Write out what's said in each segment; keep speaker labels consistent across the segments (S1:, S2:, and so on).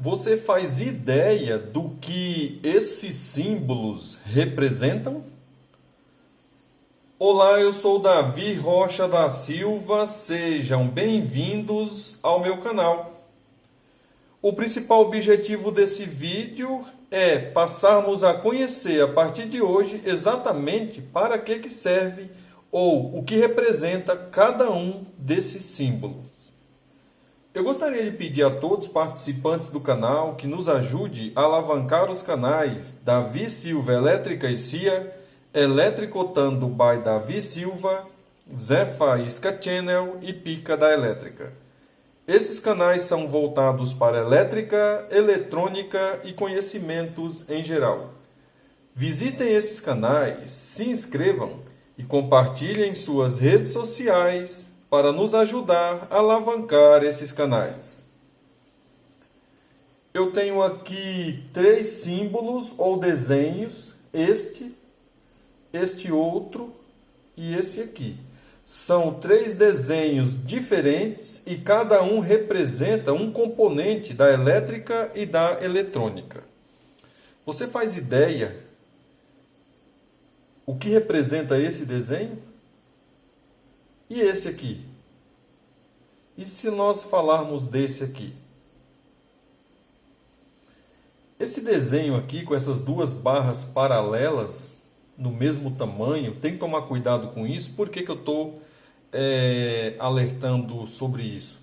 S1: Você faz ideia do que esses símbolos representam? Olá, eu sou Davi Rocha da Silva, sejam bem-vindos ao meu canal. O principal objetivo desse vídeo é passarmos a conhecer a partir de hoje exatamente para que serve ou o que representa cada um desses símbolos. Eu gostaria de pedir a todos os participantes do canal que nos ajude a alavancar os canais Davi Silva Elétrica e CIA, Eletricotando by Davi Silva, Zé Faísca Channel e Pica da Elétrica. Esses canais são voltados para elétrica, eletrônica e conhecimentos em geral. Visitem esses canais, se inscrevam e compartilhem em suas redes sociais para nos ajudar a alavancar esses canais. Eu tenho aqui 3 símbolos ou desenhos, este outro e esse aqui. São 3 desenhos diferentes e cada um representa um componente da elétrica e da eletrônica. Você faz ideia o que representa esse desenho? E esse aqui? E se nós falarmos desse aqui? Esse desenho aqui, com essas 2 barras paralelas, no mesmo tamanho, tem que tomar cuidado com isso. Por que eu estou alertando sobre isso?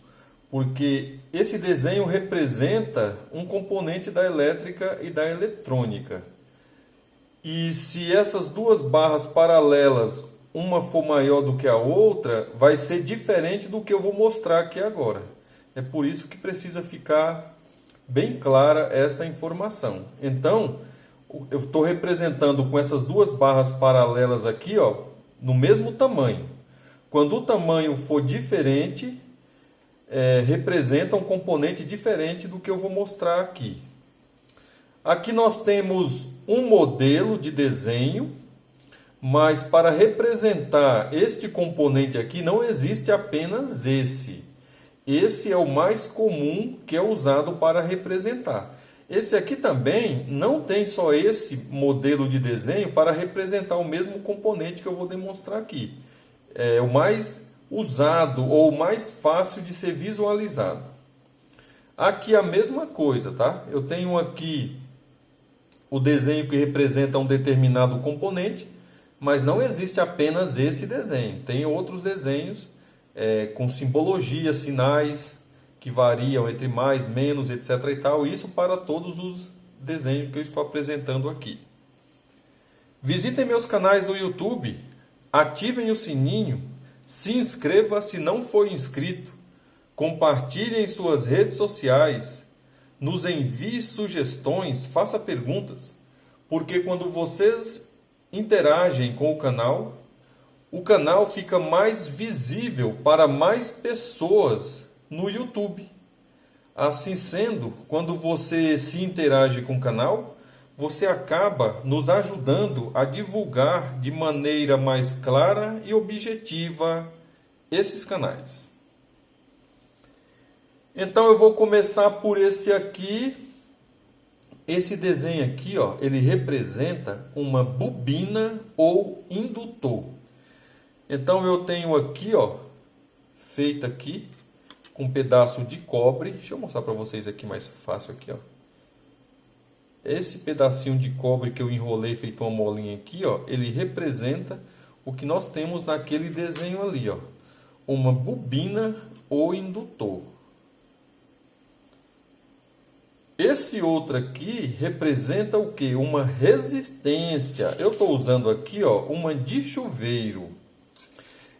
S1: Porque esse desenho representa um componente da elétrica e da eletrônica. E se essas 2 barras paralelas, uma for maior do que a outra, vai ser diferente do que eu vou mostrar aqui agora. É por isso que precisa ficar bem clara esta informação. Então, eu estou representando com essas 2 barras paralelas aqui, ó, no mesmo tamanho. Quando o tamanho for diferente, representa um componente diferente do que eu vou mostrar aqui. Aqui nós temos um modelo de desenho, mas para representar este componente aqui não existe apenas esse. Esse é o mais comum que é usado para representar. Esse aqui também não tem só esse modelo de desenho para representar o mesmo componente que eu vou demonstrar aqui. É o mais usado ou o mais fácil de ser visualizado. Aqui a mesma coisa, tá? Eu tenho aqui o desenho que representa um determinado componente, mas não existe apenas esse desenho. Tem outros desenhos com simbologia, sinais que variam entre mais, menos, etc. e tal. Isso para todos os desenhos que eu estou apresentando aqui. Visitem meus canais do YouTube, ativem o sininho, se inscreva se não for inscrito, compartilhem em suas redes sociais, nos envie sugestões, faça perguntas, porque quando vocês interagem com o canal fica mais visível para mais pessoas no YouTube. Assim sendo, quando você se interage com o canal, você acaba nos ajudando a divulgar de maneira mais clara e objetiva esses canais. Então eu vou começar por esse aqui. Esse desenho aqui, ó, ele representa uma bobina ou indutor. Então eu tenho aqui, ó, feita aqui com um pedaço de cobre. Deixa eu mostrar para vocês aqui mais fácil aqui, ó. Esse pedacinho de cobre que eu enrolei, feito uma molinha aqui, ó, ele representa o que nós temos naquele desenho ali, ó, uma bobina ou indutor. Esse outro aqui representa o que? Uma resistência. Eu estou usando aqui, ó, uma de chuveiro.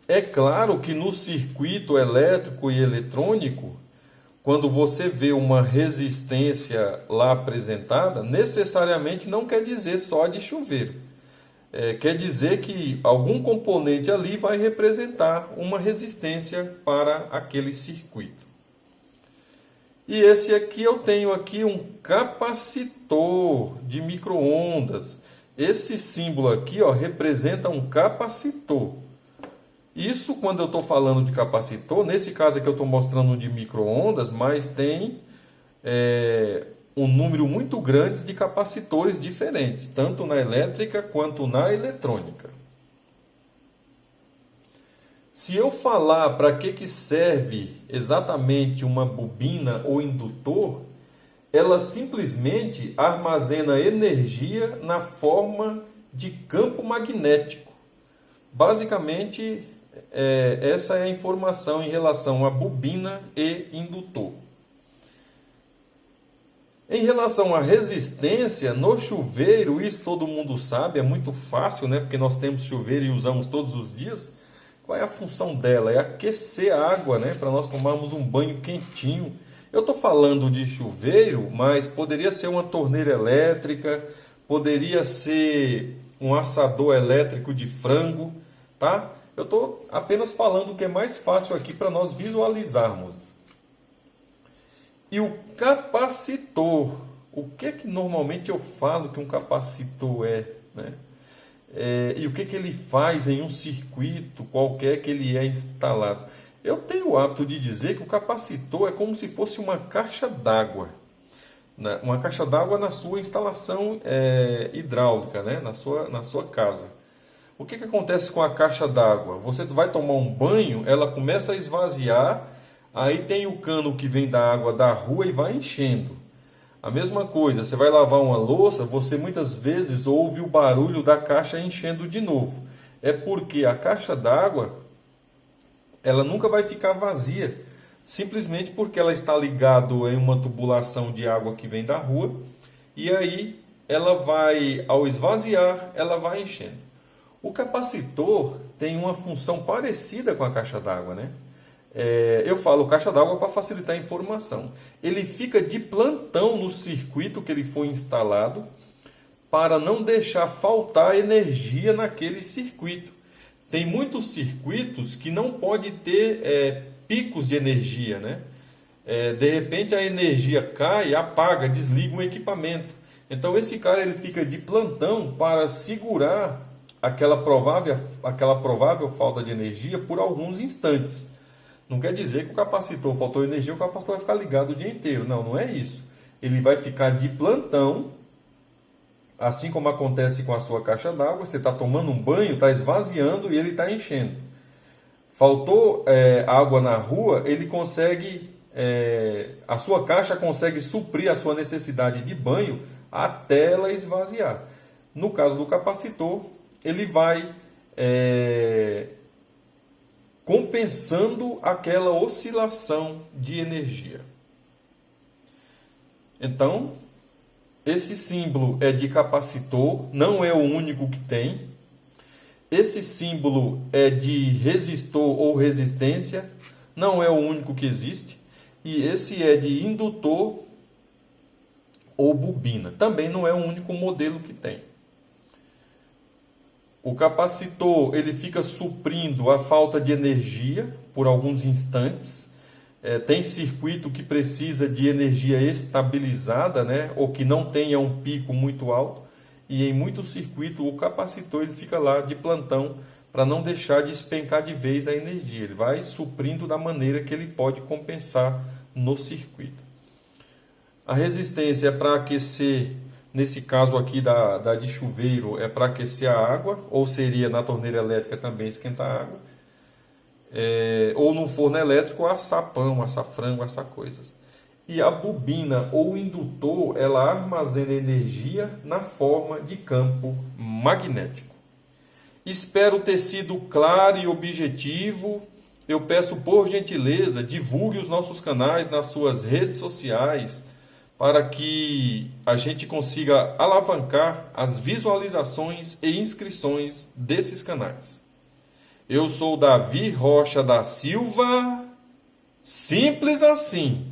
S1: É claro que no circuito elétrico e eletrônico, quando você vê uma resistência lá apresentada, necessariamente não quer dizer só de chuveiro. Quer dizer que algum componente ali vai representar uma resistência para aquele circuito. E esse aqui eu tenho aqui um capacitor de micro-ondas. Esse símbolo aqui, ó, representa um capacitor. Isso quando eu estou falando de capacitor, nesse caso aqui eu estou mostrando um de micro-ondas, mas tem um número muito grande de capacitores diferentes, tanto na elétrica quanto na eletrônica. Se eu falar para que serve exatamente uma bobina ou indutor, ela simplesmente armazena energia na forma de campo magnético. Basicamente, essa é a informação em relação a bobina e indutor. Em relação à resistência, no chuveiro, isso todo mundo sabe, é muito fácil, né? Porque nós temos chuveiro e usamos todos os dias. Qual é a função dela? É aquecer a água, né? Para nós tomarmos um banho quentinho. Eu estou falando de chuveiro, mas poderia ser uma torneira elétrica, poderia ser um assador elétrico de frango, tá? Eu estou apenas falando o que é mais fácil aqui para nós visualizarmos. E o capacitor, o que normalmente eu falo que um capacitor é, né? E o que ele faz em um circuito qualquer que ele é instalado? Eu tenho o hábito de dizer que o capacitor é como se fosse uma caixa d'água, né? Uma caixa d'água na sua instalação hidráulica, né? na sua casa. O que acontece com a caixa d'água? Você vai tomar um banho, ela começa a esvaziar, aí tem o cano que vem da água da rua e vai enchendo. A mesma coisa, você vai lavar uma louça, você muitas vezes ouve o barulho da caixa enchendo de novo. É porque a caixa d'água, ela nunca vai ficar vazia, simplesmente porque ela está ligada em uma tubulação de água que vem da rua, e aí ela vai, ao esvaziar, ela vai enchendo. O capacitor tem uma função parecida com a caixa d'água, né? Eu falo caixa d'água para facilitar a informação. Ele fica de plantão no circuito que ele foi instalado para não deixar faltar energia naquele circuito. Tem muitos circuitos que não pode ter picos de energia, né? De repente a energia cai, apaga, desliga um equipamento. Então esse cara ele fica de plantão para segurar aquela provável falta de energia por alguns instantes. Não quer dizer que o capacitor faltou energia, o capacitor vai ficar ligado o dia inteiro. Não, não é isso. Ele vai ficar de plantão, assim como acontece com a sua caixa d'água. Você está tomando um banho, está esvaziando e ele está enchendo. Faltou água na rua, ele consegue, a sua caixa consegue suprir a sua necessidade de banho até ela esvaziar. No caso do capacitor, ele vai compensando aquela oscilação de energia. Então, esse símbolo é de capacitor, não é o único que tem. Esse símbolo é de resistor ou resistência, não é o único que existe. E esse é de indutor ou bobina, também não é o único modelo que tem. O capacitor ele fica suprindo a falta de energia por alguns instantes. Tem circuito que precisa de energia estabilizada, né? Ou que não tenha um pico muito alto. E em muitos circuitos o capacitor ele fica lá de plantão para não deixar de despencar de vez a energia. Ele vai suprindo da maneira que ele pode compensar no circuito. A resistência é para aquecer. Nesse caso aqui da de chuveiro é para aquecer a água, ou seria na torneira elétrica também esquentar a água, ou no forno elétrico assar pão, assar frango, assar coisas. E a bobina ou indutor, ela armazena energia na forma de campo magnético. Espero ter sido claro e objetivo. Eu peço por gentileza, divulgue os nossos canais nas suas redes sociais, para que a gente consiga alavancar as visualizações e inscrições desses canais. Eu sou Davi Rocha da Silva, simples assim.